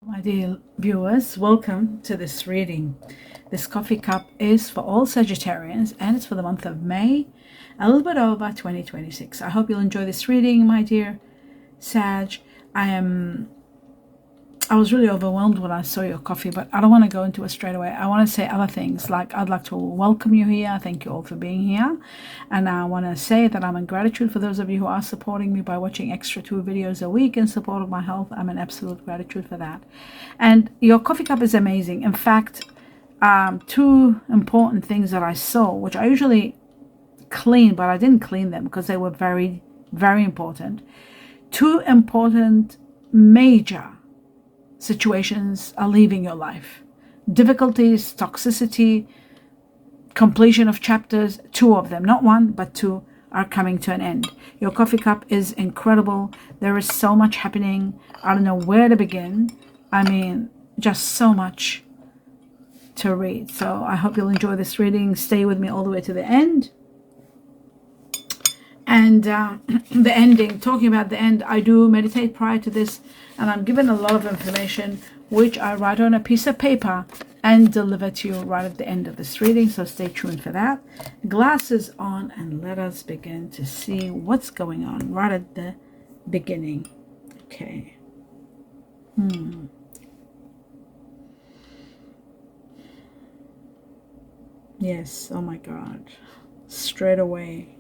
My dear viewers, welcome to this reading. This coffee cup is for all Sagittarians and it's for the month of May, a little bit over 2026. I hope you'll enjoy this reading, my dear Sag. I was really overwhelmed when I saw your coffee, but I don't want to go into it straight away. I want to say other things, like I'd like to welcome you here. Thank you all for being here. And I want to say that I'm in gratitude for those of you who are supporting me by watching extra 2 videos a week in support of my health. I'm in absolute gratitude for that. And your coffee cup is amazing. In fact, 2 important things that I saw, which I usually clean, but I didn't clean them because they were very, very important. 2 important major situations are leaving your life. Difficulties, toxicity, completion of chapters, 2 of them, not 1, but 2 are coming to an end. Your coffee cup is incredible. There is so much happening. I don't know where to begin. I mean, just so much to read. So I hope you'll enjoy this reading. Stay with me all the way to the end. And the ending, talking about the end, I do meditate prior to this, and I'm given a lot of information which I write on a piece of paper and deliver to you right at the end of this reading, so stay tuned for that. Glasses on, and let us begin to see what's going on right at the beginning. Okay. Yes, oh my God. Straight away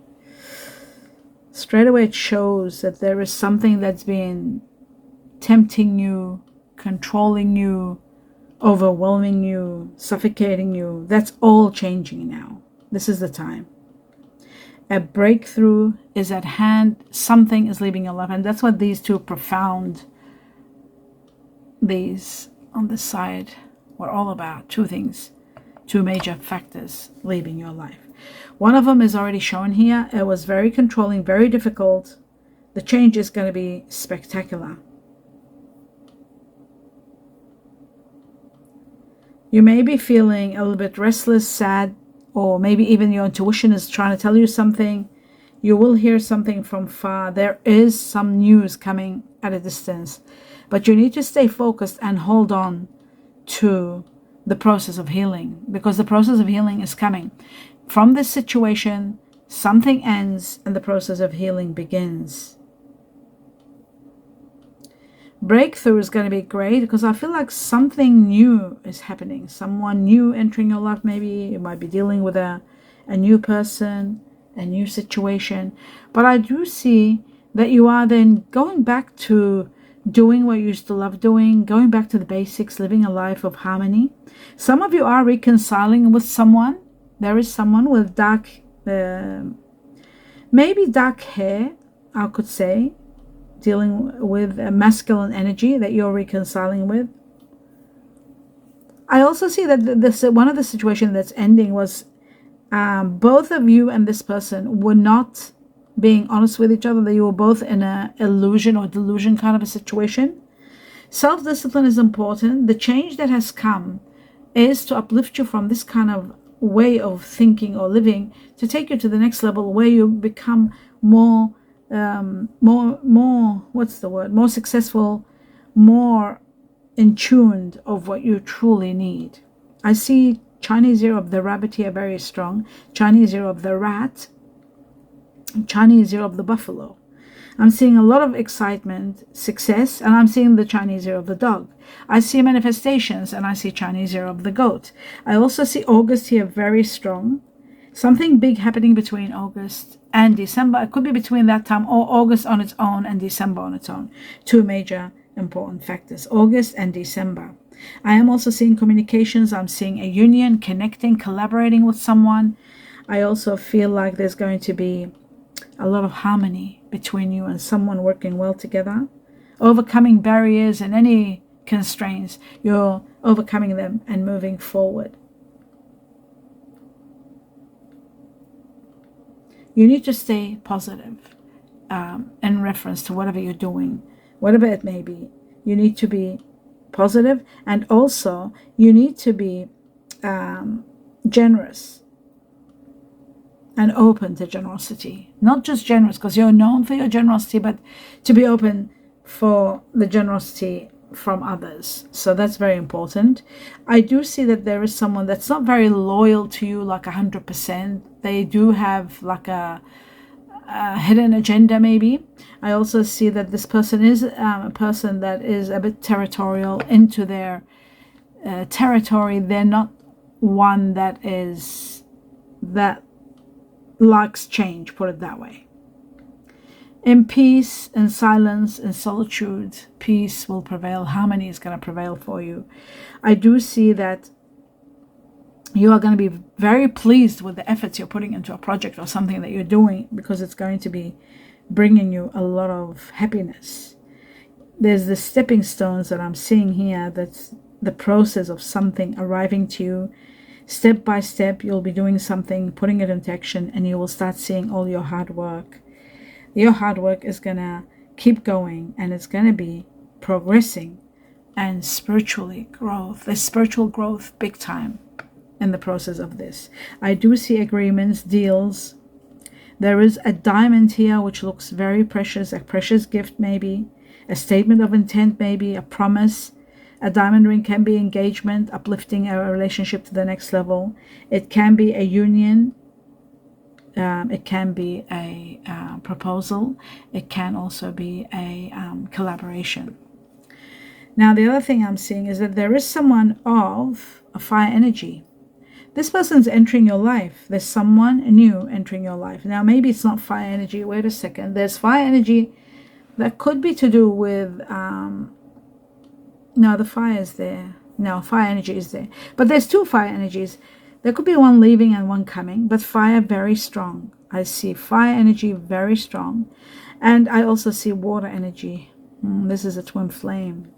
it shows that there is something that's been tempting you, controlling you, overwhelming you, suffocating you. That's all changing now. This is the time. A breakthrough is at hand. Something is leaving your life. And that's what these 2 profound, these on the side, were all about. 2 things, 2 major factors leaving your life. One of them is already shown here. It was very controlling, very difficult. The change is going to be spectacular. You may be feeling a little bit restless, sad, or maybe even your intuition is trying to tell you something. You will hear something from far. There is some news coming at a distance, but you need to stay focused and hold on to the process of healing, because the process of healing is coming. From this situation, something ends and the process of healing begins. Breakthrough is going to be great because I feel like something new is happening. Someone new entering your life. Maybe you might be dealing with a new person, a new situation. But I do see that you are then going back to doing what you used to love doing, going back to the basics, living a life of harmony. Some of you are reconciling with someone. There is someone with dark, maybe dark hair, I could say, dealing with a masculine energy that you're reconciling with. I also see that this one of the situations that's ending was both of you and this person were not being honest with each other. That you were both in an illusion or delusion kind of a situation. Self-discipline is important. The change that has come is to uplift you from this kind of way of thinking or living to take you to the next level where you become more more successful, more in tune of what you truly need. I see Chinese year of the rabbit here very strong, Chinese year of the rat, Chinese year of the buffalo. I'm seeing a lot of excitement, success, and I'm seeing the Chinese year of the dog. I see manifestations, and I see Chinese year of the goat. I also see August here very strong. Something big happening between August and December. It could be between that time or August on its own and December on its own. 2 major important factors, August and December. I am also seeing communications. I'm seeing a union, connecting, collaborating with someone. I also feel like there's going to be a lot of harmony between you and someone working well together, overcoming barriers and any constraints. You're overcoming them and moving forward. You need to stay positive in reference to whatever you're doing, whatever it may be. You need to be positive, and also you need to be generous and open to generosity. Not just generous because you're known for your generosity, but to be open for the generosity from others. So that's very important. I do see that there is someone that's not very loyal to you, like 100%. They do have like a hidden agenda maybe. I also see that this person is a person that is a bit territorial into their territory. They're not one that likes change, put it that way. In peace, in silence, in solitude, peace will prevail. Harmony is going to prevail for you. I do see that you are going to be very pleased with the efforts you're putting into a project or something that you're doing, because it's going to be bringing you a lot of happiness. There's the stepping stones that I'm seeing here. That's the process of something arriving to you. Step by step, you'll be doing something, putting it into action, and you will start seeing all your hard work. Your hard work is going to keep going, and it's going to be progressing and spiritually growth. There's spiritual growth big time in the process of this. I do see agreements, deals. There is a diamond here which looks very precious, a precious gift maybe, a statement of intent maybe, a promise. A diamond ring can be engagement, uplifting a relationship to the next level. It can be a union. It can be a proposal. It can also be a collaboration. Now, the other thing I'm seeing is that there is someone of a fire energy. This person's entering your life. There's someone new entering your life. Now, maybe it's not fire energy. Wait a second. There's fire energy that could be to do with... no, the fire is there. No, fire energy is there. But there's two fire energies. There could be one leaving and one coming, but fire very strong. I see fire energy very strong. And I also see water energy. This is a twin flame.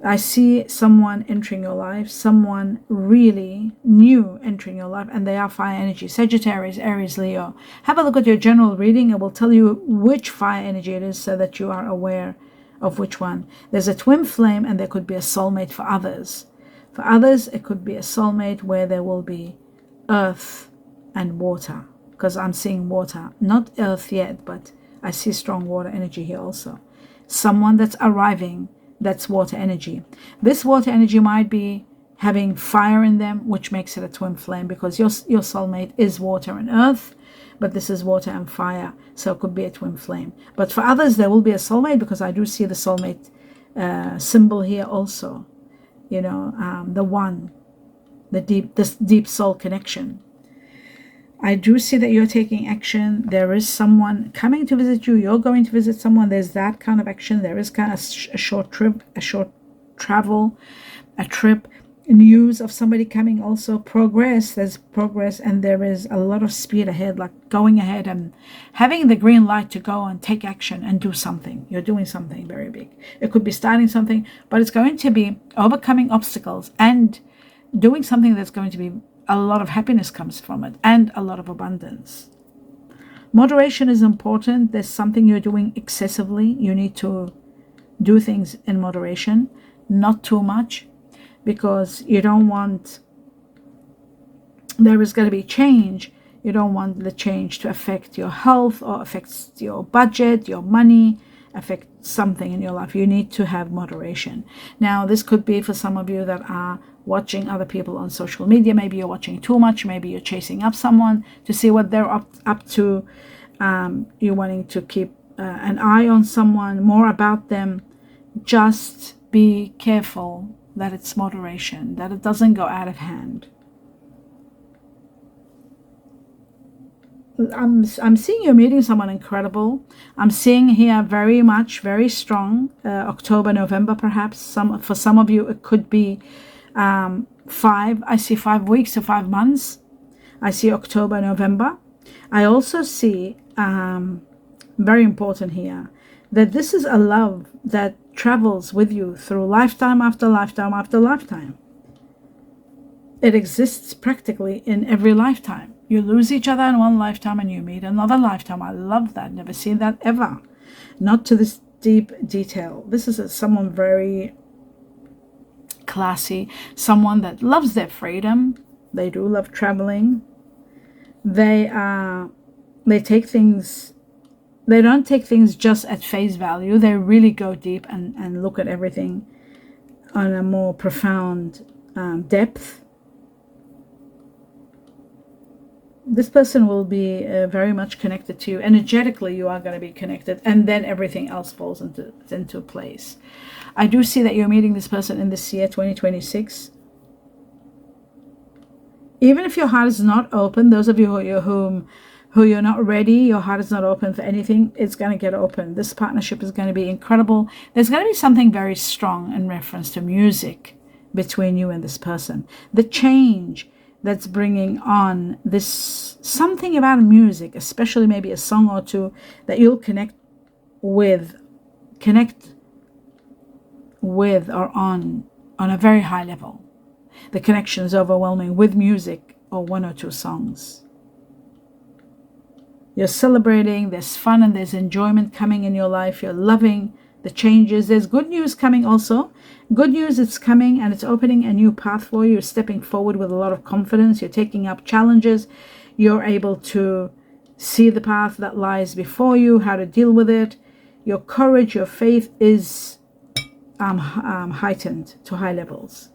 I see someone entering your life, someone really new entering your life, and they are fire energy. Sagittarius, Aries, Leo. Have a look at your general reading. It will tell you which fire energy it is so that you are aware of which one. There's a twin flame, and there could be a soulmate for others. For others, it could be a soulmate where there will be earth and water, because I'm seeing water, not earth yet, but I see strong water energy here also. Someone that's arriving, that's water energy. This water energy might be having fire in them, which makes it a twin flame, because your soulmate is water and earth, but this is water and fire, so it could be a twin flame. But for others, there will be a soulmate, because I do see the soulmate symbol here also. You know, the one, this deep soul connection. I do see that you're taking action. There is someone coming to visit you. You're going to visit someone. There's that kind of action. There is kind of a short trip, a short travel, a trip. News of somebody coming also. Progress. There's progress, and there is a lot of speed ahead, like going ahead and having the green light to go and take action and do something. You're doing something very big. It could be starting something, but it's going to be overcoming obstacles and doing something that's going to be a lot of happiness comes from it, and a lot of abundance. Moderation is important. There's something you're doing excessively. You need to do things in moderation, not too much, because you don't want, there is going to be change. You don't want the change to affect your health or affect your budget, your money, affect something in your life. You need to have moderation. Now, this could be for some of you that are watching other people on social media. Maybe you're watching too much. Maybe you're chasing up someone to see what they're up to. You're wanting to keep an eye on someone, more about them. Just be careful that it's moderation, that it doesn't go out of hand. I'm seeing you meeting someone incredible. I'm seeing here very strong, October, November perhaps. For some of you it could be I see 5 weeks to 5 months. I see October, November. I also see, very important here, that this is a love that travels with you through lifetime after lifetime after lifetime. It exists practically in every lifetime. You lose each other in one lifetime and you meet another lifetime. I love that. Never seen that ever. Not to this deep detail. This is someone very classy, someone that loves their freedom. They do love traveling. They take things, they don't take things just at face value. They really go deep and look at everything on a more profound depth. This person will be very much connected to you. Energetically, you are going to be connected, and then everything else falls into place. I do see that you're meeting this person in this year, 2026. Even if your heart is not open, those of you who you're not ready, your heart is not open for anything, it's going to get open. This partnership is going to be incredible. There's going to be something very strong in reference to music between you and this person. The change that's bringing on this, something about music, especially maybe a song or two that you'll connect with or on a very high level. The connection is overwhelming with music or one or two songs. You're celebrating, there's fun and there's enjoyment coming in your life. You're loving the changes. There's good news coming also. Good news is coming, and it's opening a new path for you. You're stepping forward with a lot of confidence. You're taking up challenges. You're able to see the path that lies before you, how to deal with it. Your courage, your faith is heightened to high levels.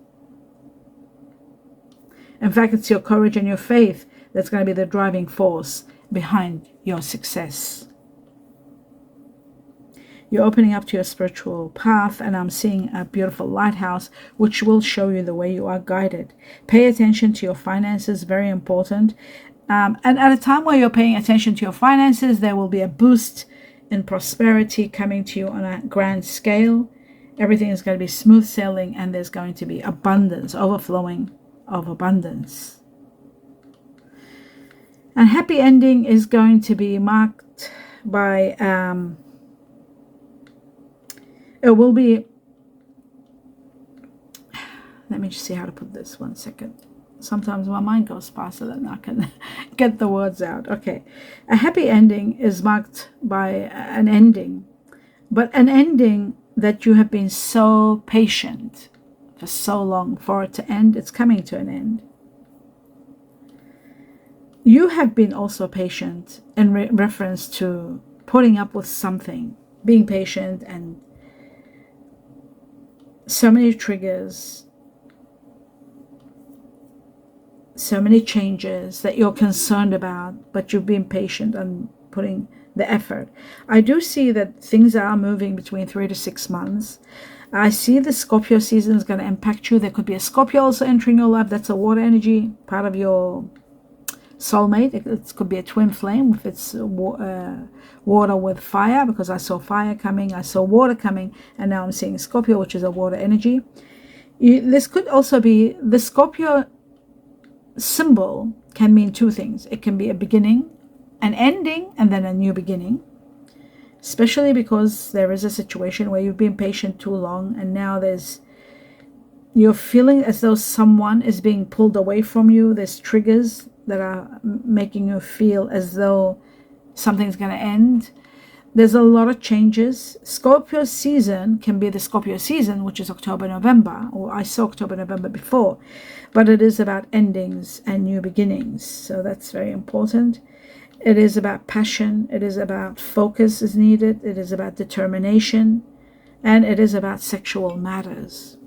In fact, it's your courage and your faith that's going to be the driving force behind your success. You're opening up to your spiritual path, and I'm seeing a beautiful lighthouse which will show you the way you are guided. Pay attention to your finances, very important. And at a time where you're paying attention to your finances, there will be a boost in prosperity coming to you on a grand scale. Everything is going to be smooth sailing, and there's going to be abundance, overflowing of abundance. And happy ending is going to be marked by it will be, let me just see how to put this, 1 second. Sometimes my mind goes faster than I can get the words out. Okay, a happy ending is marked by an ending, but an ending that you have been so patient for so long for it to end. It's coming to an end. You have been also patient in reference to putting up with something, being patient, and so many triggers, so many changes that you're concerned about, but you've been patient and putting the effort. I do see that things are moving between 3 to 6 months. I see the Scorpio season is going to impact you. There could be a Scorpio also entering your life. That's a water energy, part of your soulmate. It could be a twin flame if it's water with fire, because I saw fire coming, I saw water coming, and now I'm seeing Scorpio, which is a water energy. This could also be the Scorpio symbol can mean two things. It can be a beginning, an ending, and then a new beginning, especially because there is a situation where you've been patient too long, and now you're feeling as though someone is being pulled away from you. There's triggers that are making you feel as though something's going to end. There's a lot of changes. Scorpio season can be the Scorpio season, which is October, November, or I saw October, November before, but it is about endings and new beginnings. So that's very important. It is about passion. It is about focus is needed. It is about determination, and it is about sexual matters.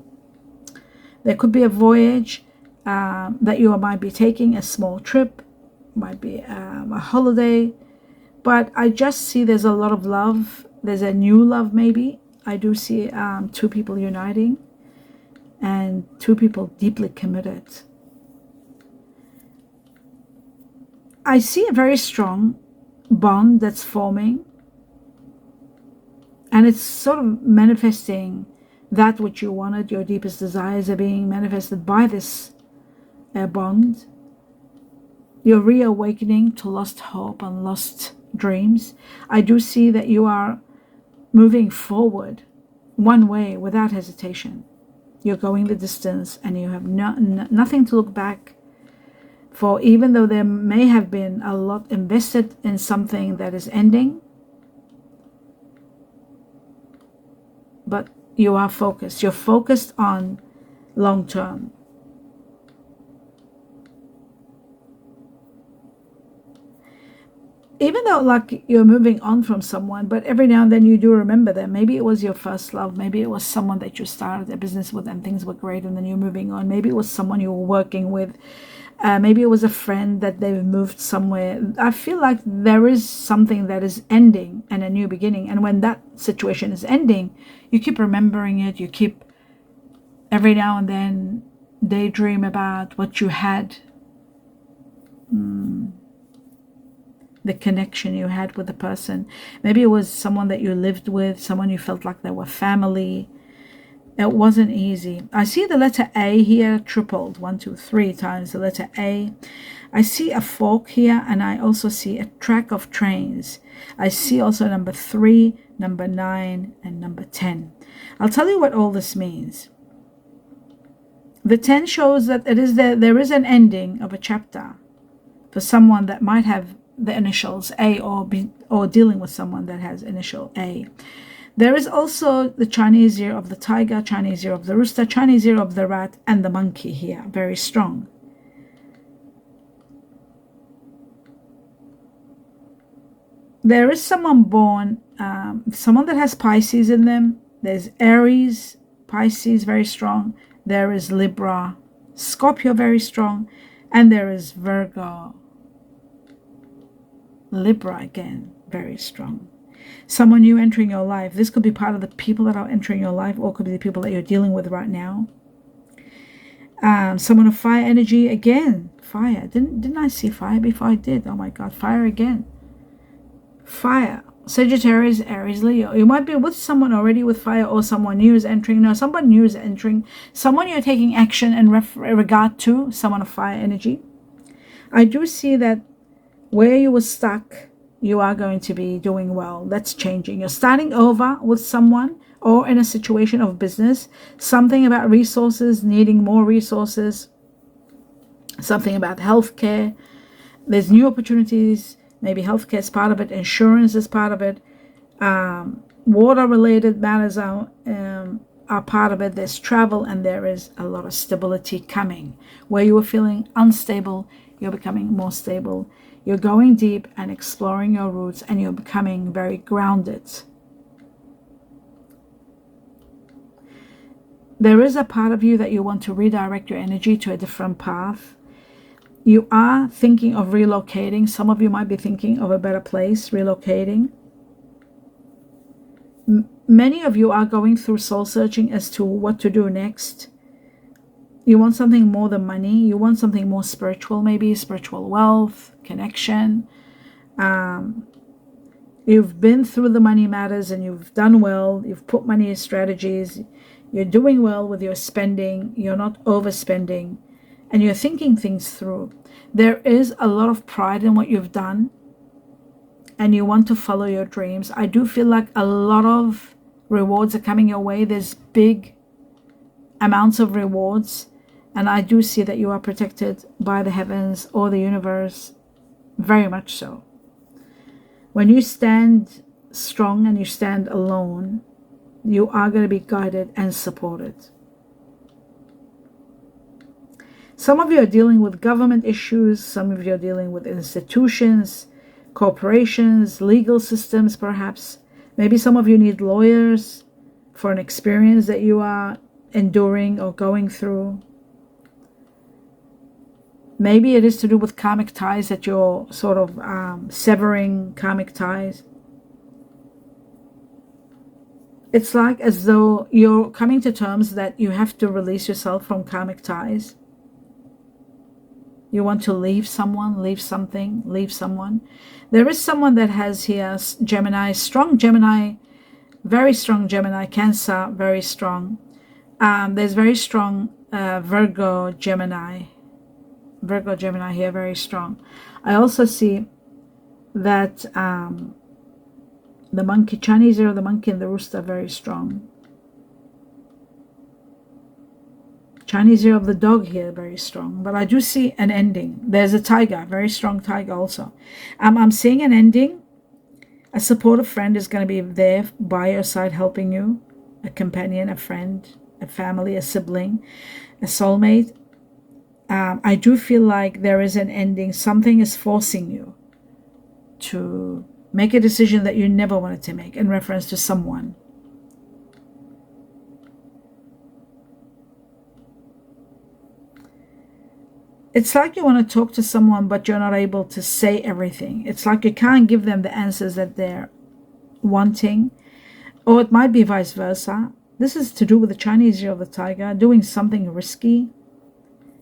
There could be a voyage that you might be taking, a small trip, might be a holiday, but I just see there's a lot of love. There's a new love maybe. I do see two people uniting and two people deeply committed. I see a very strong bond that's forming, and it's sort of manifesting that which you wanted. Your deepest desires are being manifested by this bond. You're reawakening to lost hope and lost dreams. I do see that you are moving forward one way without hesitation. You're going the distance, and you have nothing to look back for, even though there may have been a lot invested in something that is ending. But you are focused. You're focused on long term. even though like you're moving on from someone, but every now and then you do remember them. Maybe it was your first love. Maybe it was someone that you started a business with and things were great and then you're moving on. Maybe it was someone you were working with. Maybe it was a friend that they've moved somewhere. I feel like there is something that is ending and a new beginning. And when that situation is ending, you keep remembering it. You keep every now and then daydream about what you had. The connection you had with the person. Maybe it was someone that you lived with, someone you felt like they were family. It wasn't easy. I see the letter A here tripled, 1, 2, 3 times the letter A. I see a fork here, and I also see a track of trains. I see also number 3, number 9, and number 10. I'll tell you what all this means. The 10 shows that there is an ending of a chapter for someone that might have the initials A, or dealing with someone that has initial A. There is also the Chinese year of the tiger, Chinese year of the rooster, Chinese year of the rat, and the monkey here, very strong. There is someone born, someone that has Pisces in them. There's Aries, Pisces, very strong. There is Libra, Scorpio, very strong. And there is Virgo, Libra again, very strong. Someone new entering your life. This could be part of the people that are entering your life, or could be the people that you're dealing with right now. Someone of fire energy again. Fire. Didn't I see fire before? I did. Oh my God, fire again. Fire. Sagittarius, Aries, Leo. You might be with someone already with fire, or someone new is entering. No, someone new is entering. Someone you're taking action in regard to. Someone of fire energy. I do see that where you were stuck, you are going to be doing well. That's changing. You're starting over with someone or in a situation of business. Something about resources, needing more resources. Something about healthcare. There's new opportunities. Maybe healthcare is part of it. Insurance is part of it. Water-related matters are part of it. There's travel, and there is a lot of stability coming. Where you were feeling unstable, you're becoming more stable. You're going deep and exploring your roots, and you're becoming very grounded. There is a part of you that you want to redirect your energy to a different path. You are thinking of relocating. Some of you might be thinking of a better place, relocating. Many of you are going through soul searching as to what to do next. You want something more than money. You want something more spiritual, maybe spiritual wealth, connection. You've been through the money matters and you've done well. You've put money in strategies. You're doing well with your spending. You're not overspending. And you're thinking things through. There is a lot of pride in what you've done. And you want to follow your dreams. I do feel like a lot of rewards are coming your way. There's big amounts of rewards. And I do see that you are protected by the heavens or the universe, very much so. When you stand strong and you stand alone, you are going to be guided and supported. Some of you are dealing with government issues. Some of you are dealing with institutions, corporations, legal systems perhaps. Maybe some of you need lawyers for an experience that you are enduring or going through. Maybe it is to do with karmic ties, that you're sort of severing karmic ties. It's like as though you're coming to terms that you have to release yourself from karmic ties. You want to leave someone, leave something, leave someone. There is someone that has here Gemini, strong Gemini, very strong Gemini, Cancer, very strong. There's very strong Virgo, Gemini here, very strong. I also see that the monkey, Chinese year of the monkey and the rooster, very strong. Chinese year of the dog here, very strong. But I do see an ending. There's a tiger, very strong tiger also. I'm seeing an ending. A supportive friend is going to be there by your side helping you. A companion, a friend, a family, a sibling, a soulmate. I do feel like there is an ending. Something is forcing you. to make a decision that you never wanted to make in reference to someone. It's like you want to talk to someone, but you're not able to say everything. It's like you can't give them the answers that they're wanting. Or it might be vice versa. This is to do with the Chinese year of the tiger, doing something risky,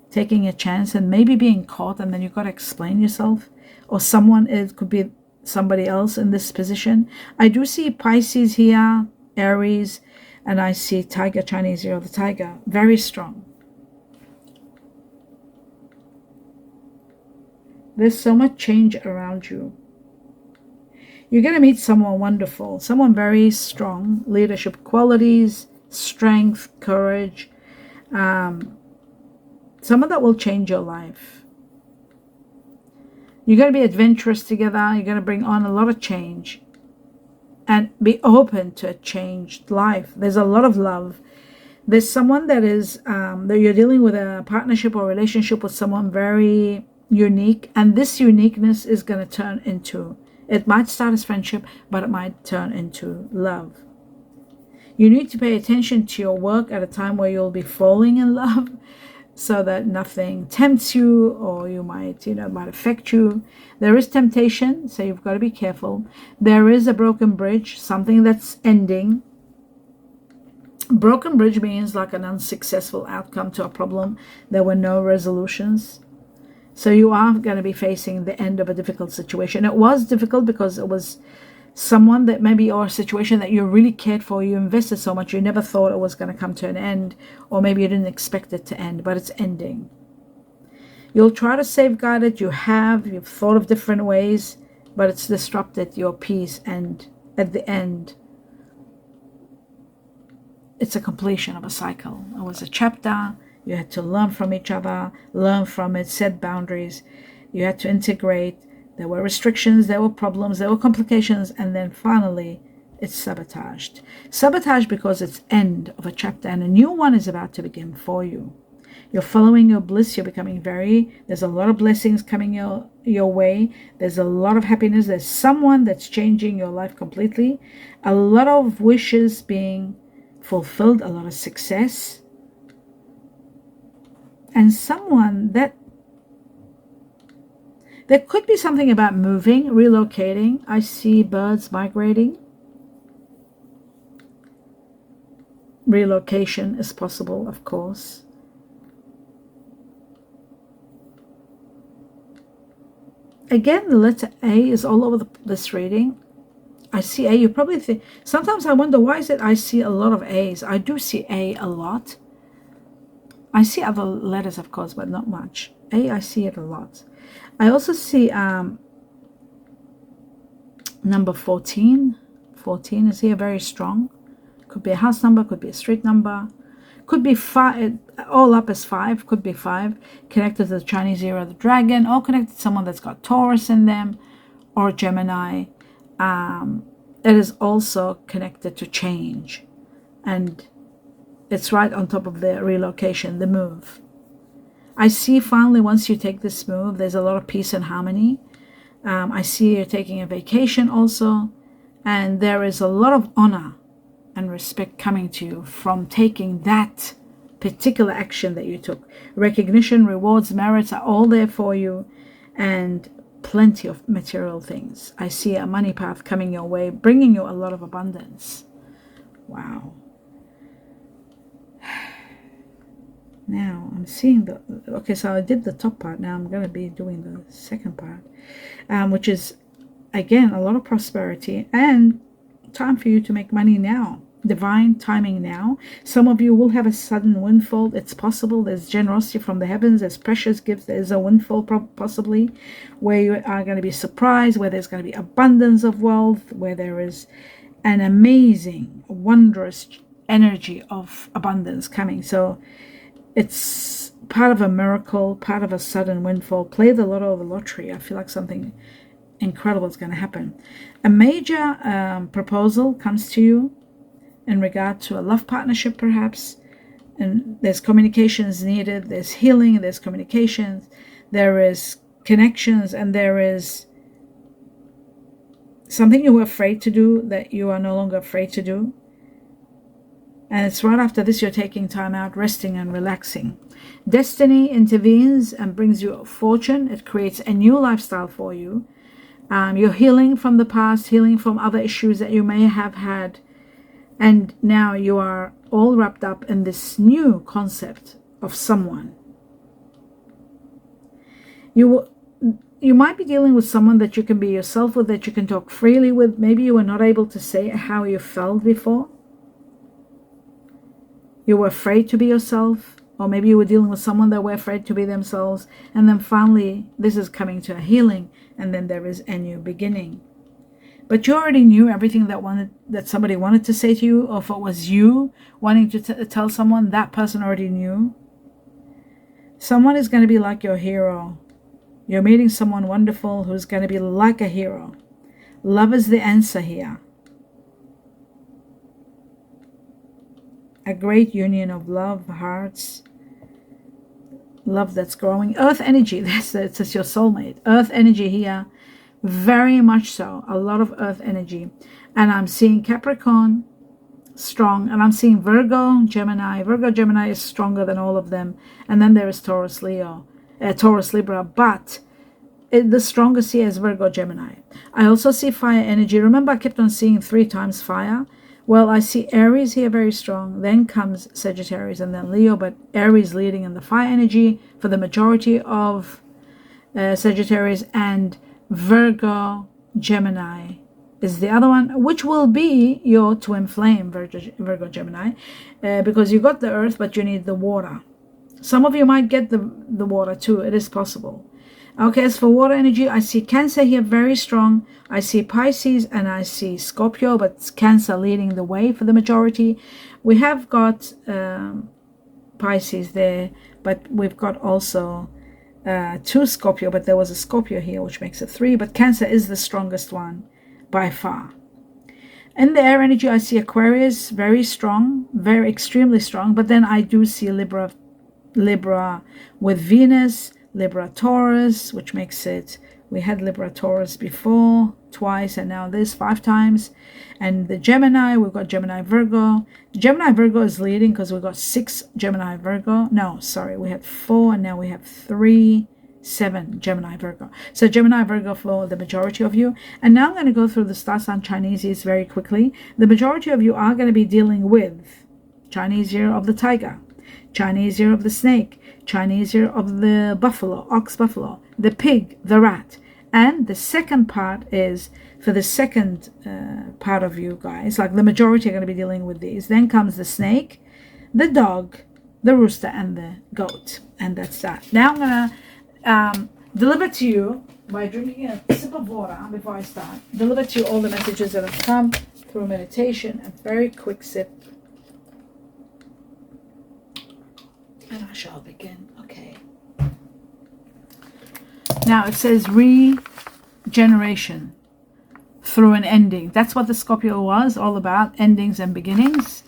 taking a chance and maybe being caught, and then you've got to explain yourself. Or someone, it could be somebody else in this position. I do see Pisces here, Aries, and I see tiger, Chinese year of the tiger, very strong. There's so much change around you. You're going to meet someone wonderful, someone very strong, leadership qualities, strength, courage, someone that will change your life. You're going to be adventurous together. You're going to bring on a lot of change and be open to a changed life. There's a lot of love. There's someone that is, that you're dealing with a partnership or relationship with someone very unique, and this uniqueness is going to turn into, it might start as friendship, but it might turn into love. You need to pay attention to your work at a time where you'll be falling in love, so that nothing tempts you, or you might, it might affect you. There is temptation, so you've got to be careful. There is a broken bridge, something that's ending. Broken bridge means like an unsuccessful outcome to a problem. There were no resolutions. So you are going to be facing the end of a difficult situation. It was difficult because it was someone that maybe, or a situation that you really cared for, you invested so much, you never thought it was going to come to an end, or maybe you didn't expect it to end, but it's ending. You'll try to safeguard it. You've thought of different ways, but it's disrupted your peace, and at the end, it's a completion of a cycle. It was a chapter. You had to learn from each other, learn from it, set boundaries. You had to integrate. There were restrictions, there were problems, there were complications, and then finally it's sabotaged. Sabotaged because it's end of a chapter and a new one is about to begin for you. You're following your bliss. You're becoming there's a lot of blessings coming your way. There's a lot of happiness. There's someone that's changing your life completely. A lot of wishes being fulfilled, a lot of success. And someone that there could be something about moving, relocating. I see birds migrating. Relocation is possible, of course. Again, the letter A is all over this reading. I see A. You probably think, sometimes I wonder, why is it I see a lot of A's? I do see A a lot. I see other letters, of course, but not much. A, I see it a lot. I also see number 14. 14 is here, very strong. Could be a house number, could be a street number. Could be 5, all up as 5, could be 5. Connected to the Chinese year of the dragon, or connected to someone that's got Taurus in them, or Gemini. It is also connected to change. And it's right on top of the relocation, the move. I see finally once you take this move, there's a lot of peace and harmony. I see you're taking a vacation also. And there is a lot of honor and respect coming to you from taking that particular action that you took. Recognition, rewards, merits are all there for you. And plenty of material things. I see a money path coming your way, bringing you a lot of abundance. Wow. Now I'm seeing okay, so I did the top part. Now I'm going to be doing the second part, which is, again, a lot of prosperity and time for you to make money now. Divine timing now. Some of you will have a sudden windfall. It's possible. There's generosity from the heavens. There's precious gifts. There's a windfall possibly where you are going to be surprised, where there's going to be abundance of wealth, where there is an amazing, wondrous energy of abundance coming. So it's part of a miracle, part of a sudden windfall. Play the lotto or the lottery. I feel like something incredible is going to happen. A major proposal comes to you in regard to a love partnership, perhaps. And there's communications needed. There's healing. There's communications. There is connections. And there is something you were afraid to do that you are no longer afraid to do. And it's right after this you're taking time out, resting and relaxing. Destiny intervenes and brings you fortune. It creates a new lifestyle for you. You're healing from the past, healing from other issues that you may have had. And now you are all wrapped up in this new concept of someone. You might be dealing with someone that you can be yourself with, that you can talk freely with. Maybe you were not able to say how you felt before. You were afraid to be yourself. Or maybe you were dealing with someone that were afraid to be themselves. And then finally, this is coming to a healing. And then there is a new beginning. But you already knew everything that somebody wanted to say to you. Or if it was you wanting to tell someone, that person already knew. Someone is going to be like your hero. You're meeting someone wonderful who's going to be like a hero. Love is the answer here. A great union of love, hearts, love that's growing. Earth energy, that's your soulmate. Earth energy here, very much so. A lot of earth energy. And I'm seeing Capricorn, strong. And I'm seeing Virgo, Gemini. Virgo, Gemini is stronger than all of them. And then there is Taurus, Libra. But the strongest here is Virgo, Gemini. I also see fire energy. Remember, I kept on seeing 3 times fire. Well, I see Aries here very strong. Then comes Sagittarius and then Leo. But Aries leading in the fire energy for the majority of Sagittarius. And Virgo, Gemini is the other one, which will be your twin flame, Virgo, Gemini. Because you got the earth, but you need the water. Some of you might get the water too. It is possible. Okay, as for water energy, I see Cancer here very strong. I see Pisces and I see Scorpio, but it's Cancer leading the way for the majority. We have got Pisces there, but we've got also 2 Scorpio, but there was a Scorpio here, which makes it 3. But Cancer is the strongest one by far. In the air energy, I see Aquarius, very strong, very extremely strong. But then I do see Libra with Venus, Libra Taurus, which makes it, we had Libra Taurus before twice, and now this 5 times. And the Gemini, we've got Gemini Virgo. Gemini Virgo is leading because we've got 6 Gemini Virgo. No, sorry, we had 4 and now we have 7 Gemini Virgo. So Gemini Virgo for the majority of you. And now I'm going to go through the star sign Chineses very quickly. The majority of you are going to be dealing with Chinese year of the tiger, Chinese year of the snake, Chinese year of the buffalo, ox buffalo, the pig, the rat. And the second part is for the second part of you guys, like the majority are going to be dealing with these. Then comes the snake, the dog, the rooster, and the goat. And that's that. Now I'm going to deliver to you by drinking a sip of water before I start. Deliver to you all the messages that have come through meditation. A very quick sip. And I shall begin. Okay. Now it says regeneration through an ending. That's what the Scorpio was all about, endings and beginnings.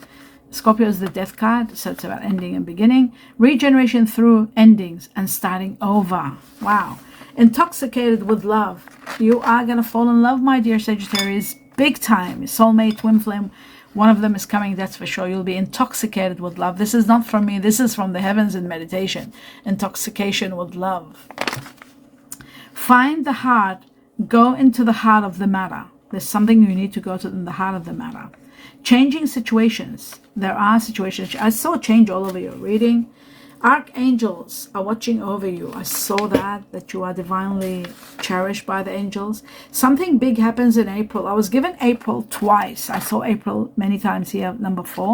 Scorpio is the death card, so it's about ending and beginning. Regeneration through endings and starting over. Wow. Intoxicated with love. You are going to fall in love, my dear Sagittarius, big time. Soulmate, twin flame. One of them is coming, that's for sure. You'll be intoxicated with love. This is not from me. This is from the heavens in meditation. Intoxication with love. Find the heart. Go into the heart of the matter. There's something you need to go to in the heart of the matter. Changing situations. There are situations. I saw change all over your reading. Archangels are watching over you. I saw that you are divinely cherished by the angels. Something big happens in April. I was given April twice. I saw April many times here, number 4.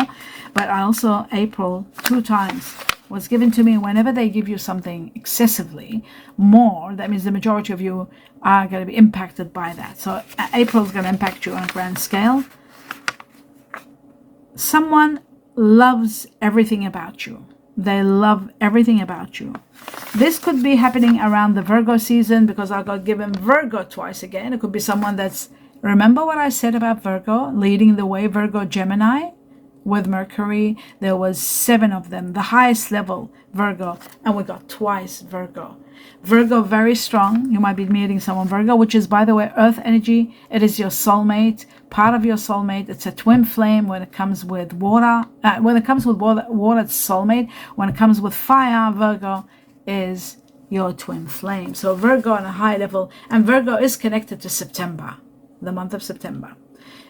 But I also April 2 times was given to me. Whenever they give you something excessively more, that means the majority of you are going to be impacted by that. So April is going to impact you on a grand scale. Someone loves everything about you. They love everything about you. This could be happening around the Virgo season because I got given Virgo twice again. It could be someone that's, remember what I said about Virgo, leading the way, Virgo, Gemini, with Mercury. There was 7 of them, the highest level Virgo, and we got twice Virgo. Virgo, very strong. You might be meeting someone Virgo, which is, by the way, earth energy. It is your soulmate, part of your soulmate. It's a twin flame when it comes with water. When it comes with water, it's soulmate. When it comes with fire, Virgo is your twin flame. So Virgo on a high level, and Virgo is connected to September, the month of September.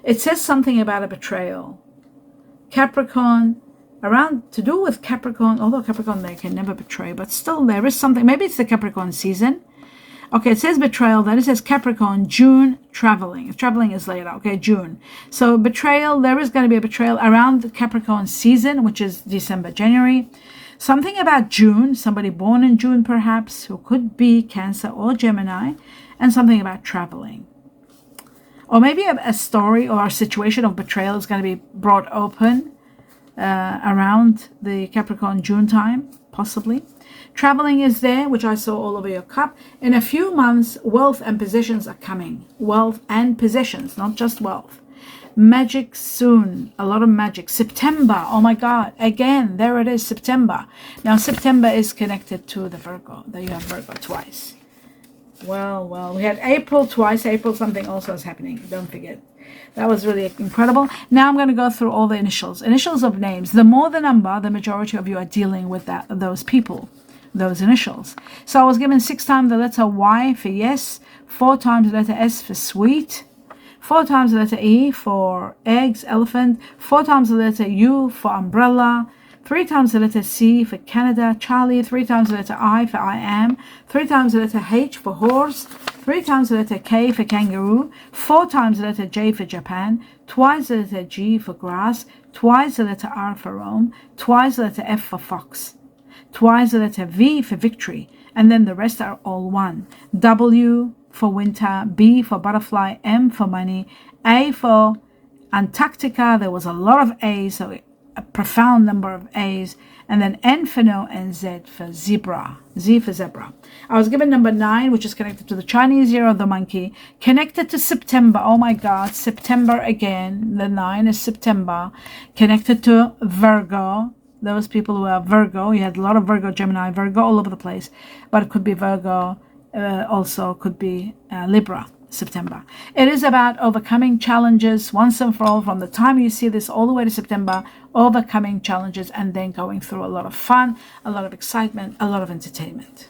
It says something about a betrayal. Capricorn, around to do with Capricorn, although Capricorn, they can never betray, but still there is something. Maybe it's the Capricorn season. Okay, it says betrayal, then it says Capricorn, June, traveling. Traveling is later, okay, June. So betrayal, there is going to be a betrayal around the Capricorn season, which is December, January. Something about June, somebody born in June perhaps, who could be Cancer or Gemini, and something about traveling. Or maybe a story or a situation of betrayal is going to be brought open around the Capricorn June time, possibly. Traveling is there, which I saw all over your cup. In a few months, wealth and possessions are coming. Wealth and possessions, not just wealth. Magic soon, a lot of magic. September, oh my God, again, there it is, September. Now, September is connected to the Virgo. There you have Virgo twice. Well, we had April twice. April something also is happening. Don't forget. That was really incredible. Now I'm going to go through all the initials. Initials of names. The more the number, the majority of you are dealing with those people, those initials. So I was given 6 times the letter Y for yes, 4 times the letter S for sweet, 4 times the letter E for eggs, elephant, 4 times the letter U for umbrella, 3 times the letter C for Canada, Charlie, 3 times the letter I for I am, 3 times the letter H for horse, 3 times the letter K for kangaroo, 4 times the letter J for Japan, twice the letter G for grass, twice the letter R for Rome, twice the letter F for fox, twice the letter V for victory, and then the rest are all one. W for winter, B for butterfly, M for money, A for Antarctica. There was a lot of A's, so a profound number of A's, and then N for no, and Z for zebra, Z for zebra. I was given number 9, which is connected to the Chinese year of the monkey, connected to September. Oh my God, September again. The 9 is September, connected to Virgo. Those people who are Virgo, you had a lot of Virgo, Gemini, Virgo all over the place, but it could be Virgo, also could be Libra. September. It is about overcoming challenges once and for all, from the time you see this all the way to September, overcoming challenges and then going through a lot of fun, a lot of excitement, a lot of entertainment.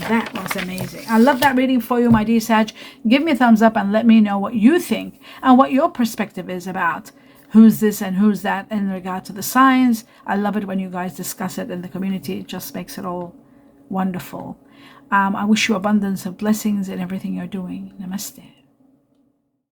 That was amazing. I love that reading for you, my dear Sag. Give me a thumbs up and let me know what you think and what your perspective is about who's this and who's that in regard to the signs. I love it when you guys discuss it in the community. It just makes it all wonderful. I wish you abundance of blessings in everything you're doing. Namaste.